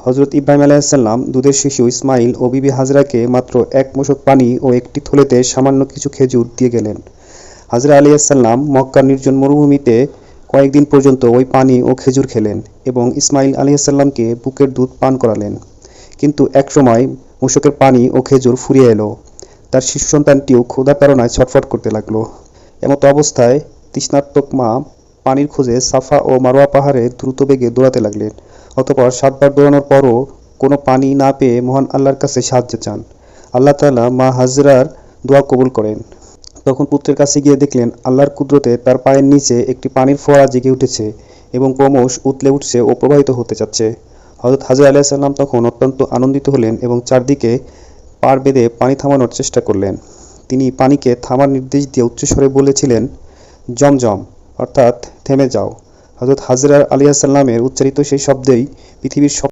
হযরত ইব্রাহিম আলাইহিসসালাম দুধের শিশু ইসমাইল ও বিবি হাজরাকে মাত্র এক মশক পানি ও একটি থলেতে সামান্য কিছু খেজুর দিয়ে গেলেন। হাজরা আলাইহিসসালাম মক্কার নির্জন মরুভূমিতে কয়েকদিন পর্যন্ত ওই পানি ও খেজুর খেলেন এবং ইসমাইল আলাইহিসসালামকে বুকের দুধ পান করালেন। কিন্তু একসময় মশকের পানি ও খেজুর ফুরিয়ে এলো। তার শিশু সন্তানটিও ক্ষুধা তাড়নায় ছটফট করতে লাগলো। এমতো অবস্থায় তৃষ্ণার্ত মা পানির খোঁজে সাফা ও মারওয়া পাহাড়ে দ্রুত বেগে দৌড়াতে লাগলেন। অতঃপর 7 বার দৌড়ানোর পরও কোনো পানি না পেয়ে মহান আল্লাহর কাছে সাহায্য চান। আল্লাহ তাআলা মা হাজরার দোয়া কবুল করেন। তখন পুত্রের কাছে গিয়ে দেখলেন আল্লাহর কুদরতে তার পায়ের নিচে একটি পানির ফোয়ারা জেগে উঠেছে এবং ক্রমশ উতলে উঠছে ও প্রবাহিত হতে যাচ্ছে। হযরত হাজরা আলাইহিসসালাম তখন অত্যন্ত আনন্দিত হলেন এবং চারদিকে পাড় বেঁধে পানি থামানোর চেষ্টা করলেন। তিনি পানিকে থামার নির্দেশ দিয়ে উচ্চস্বরে বলেছিলেন, জমজম, অর্থাৎ থেমে যাও। হযরত হাজরা আলাইহিসসালামের উচ্চারিত সেই শব্দেই পৃথিবীর